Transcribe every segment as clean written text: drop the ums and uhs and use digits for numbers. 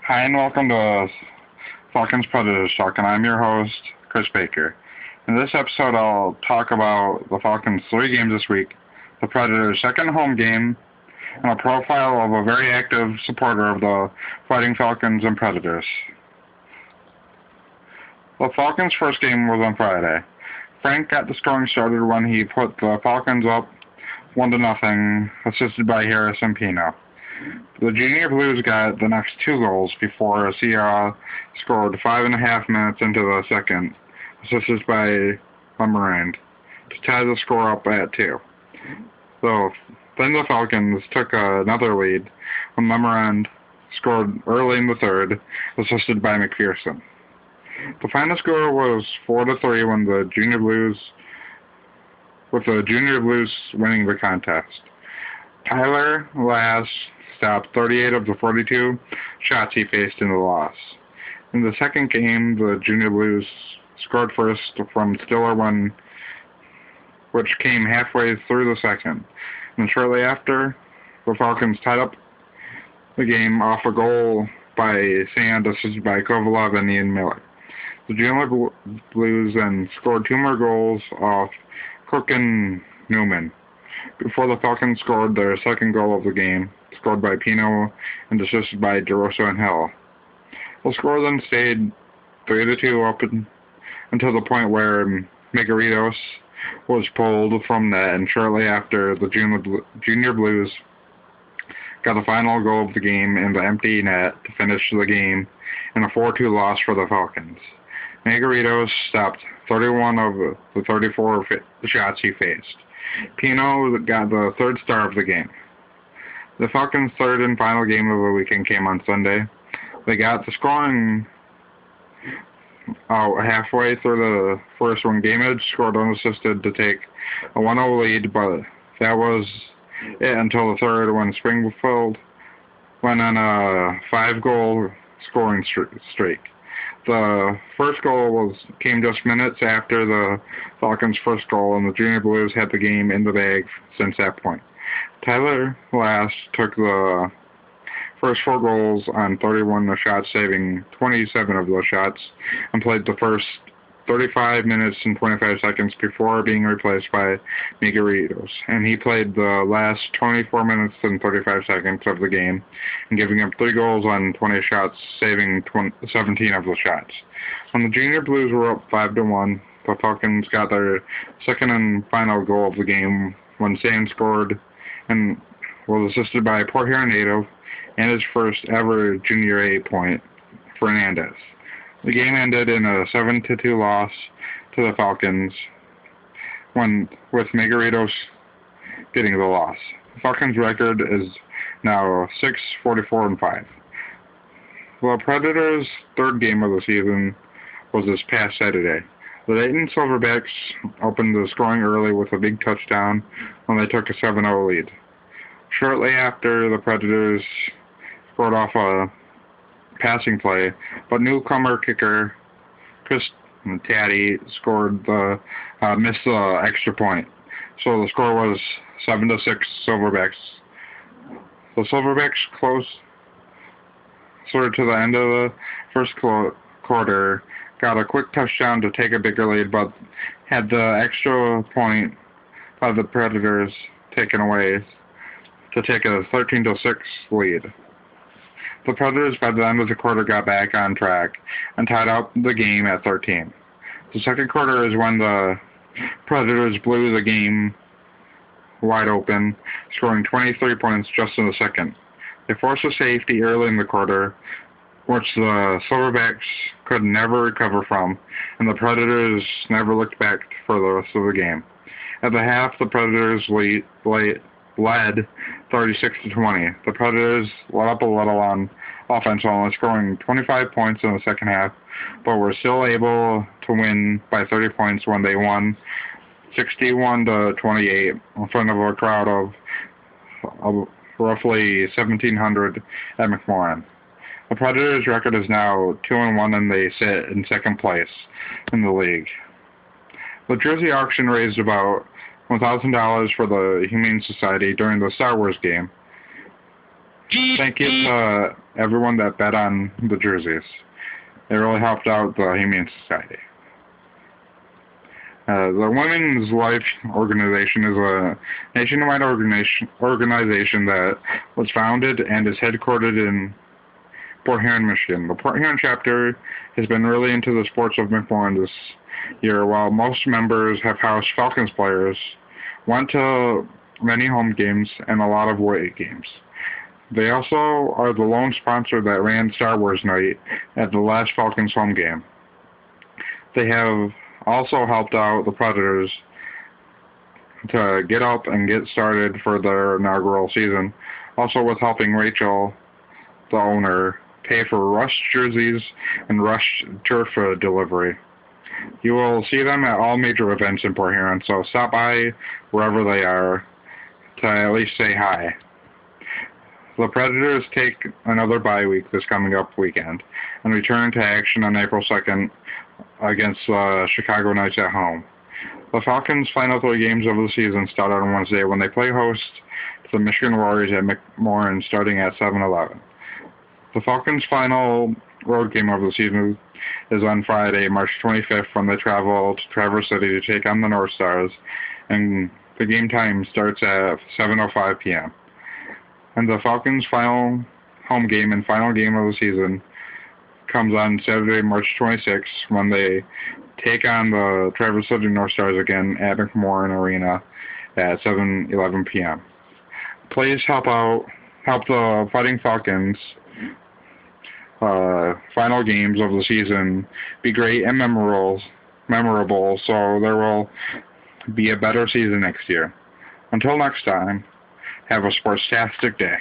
Hi, and welcome to Falcons Predators Talk, and I'm your host, Chris Baker. In this episode, I'll talk about the Falcons' 3 games this week, the Predators' second home game, and a profile of a very active supporter of the Fighting Falcons and Predators. The Falcons' first game was on Friday. Frank got the scoring started when he put the Falcons up 1-0, assisted by Harris and Pino. The Junior Blues got the next 2 goals before Sierra scored 5.5 minutes into the second, assisted by Lemarand, to tie the score up at 2. Then the Falcons took another lead when Lemarand scored early in the third, assisted by McPherson. The final score was 4-3 when the Junior Blues winning the contest. Tyler Lass stopped 38 of the 42 shots he faced in the loss. In the second game, the Junior Blues scored first from Stiller which came halfway through the second. And shortly after, the Falcons tied up the game off a goal by Sand, assisted by Kovalev and Ian Miller. The Junior Blues then scored 2 more goals off Cook and Newman before the Falcons scored their second goal of the game, scored by Pino and assisted by DeRosa and Hill. The score then stayed 3-2 up until the point where Megaritos was pulled from net, and shortly after, the Junior Blues got the final goal of the game in the empty net to finish the game in a 4-2 loss for the Falcons. Megaritos stopped 31 of the 34 shots he faced. Pino got the 3rd star of the game. The Falcons' 3rd and final game of the weekend came on Sunday. They got the scoring halfway through the first one. Gamage scored unassisted to take a 1-0 lead, but that was it until the third when Springfield went on a 5-goal scoring streak. The first goal came just minutes after the Falcons' first goal, and the Junior Blues had the game in the bag since that point. Tyler Lass took the first 4 goals on 31 shots, saving 27 of those shots, and played the first 35 minutes and 25 seconds before being replaced by Megaritos. And he played the last 24 minutes and 35 seconds of the game, and giving up 3 goals on 20 shots, saving 17 of those shots. When the Junior Blues were up 5-1, the Falcons got their second and final goal of the game when Sand scored and was assisted by a Port Huron native and his first ever Junior A point, Fernandez. The game ended in a 7-2 loss to the Falcons, with Megaritos getting the loss. The Falcons' record is now 6-44-5. The Predators' 3rd game of the season was this past Saturday. The Dayton Silverbacks opened the scoring early with a big touchdown when they took a 7-0 lead. Shortly after, the Predators scored off a passing play, but newcomer kicker Chris Taddy missed the extra point. So the score was 7-6 Silverbacks. The Silverbacks closed closer to the end of the first quarter, got a quick touchdown to take a bigger lead, but had the extra point by the Predators taken away to take a 13-6 lead. The Predators, by the end of the quarter, got back on track and tied up the game at 13. The second quarter is when the Predators blew the game wide open, scoring 23 points just in the second. They forced a safety early in the quarter, which the Silverbacks could never recover from, and the Predators never looked back for the rest of the game. At the half, the Predators led 36-20. The Predators let up a little on offense, only scoring 25 points in the second half, but were still able to win by 30 points when they won 61-28 in front of a crowd of roughly 1,700 at McMorran. The Predators' record is now 2-1, and they sit in second place in the league. The jersey auction raised about $1,000 for the Humane Society during the Star Wars game. Thank you to everyone that bet on the jerseys. It really helped out the Humane Society. The Women's Life Organization is a nationwide organization that was founded and is headquartered in Port Huron, Michigan. The Port Huron chapter has been really into the sports of McMorran this year. While most members have housed Falcons players, went to many home games and a lot of away games. They also are the lone sponsor that ran Star Wars Night at the last Falcons home game. They have also helped out the Predators to get up and get started for their inaugural season, also with helping Rachel, the owner, pay for Rush jerseys and Rush turf delivery. You will see them at all major events in Port Huron, so stop by wherever they are to at least say hi. The Predators take another bye week this coming up weekend and return to action on April 2nd against the Chicago Knights at home. The Falcons' final 3 games of the season start on Wednesday when they play host to the Michigan Warriors at McMorran starting at 7:11. The Falcons' final road game of the season is on Friday, March 25th, when they travel to Traverse City to take on the North Stars, and the game time starts at 7:05 p.m. And the Falcons' final home game and final game of the season comes on Saturday, March 26th, when they take on the Traverse City North Stars again at McMorran Arena at 7:11 p.m. Please help the Fighting Falcons final games of the season be great and memorable, so there will be a better season next year. Until next time, have a sportstastic day.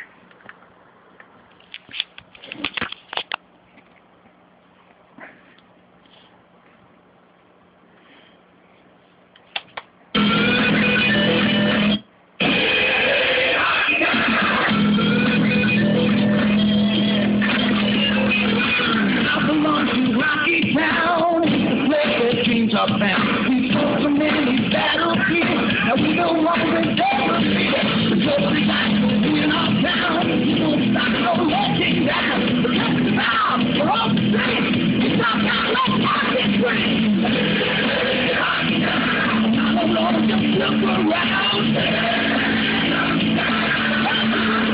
We fought so many battlefields, and we don't want to never fear. The just like in our town, we don't stop no letting down. The rest of our, we're all the same. We stop out like pocket trains. I don't know, just look around.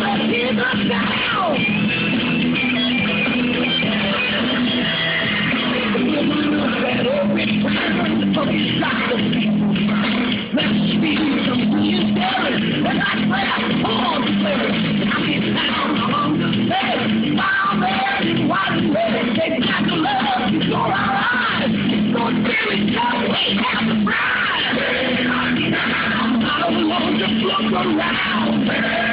Let's hear the sound. Let's be some new terrorists, and I play all the players. I get down along the stairs, down there in white and red. They got the love before our eyes. It's so very tough, we have to ride. I don't want to look around.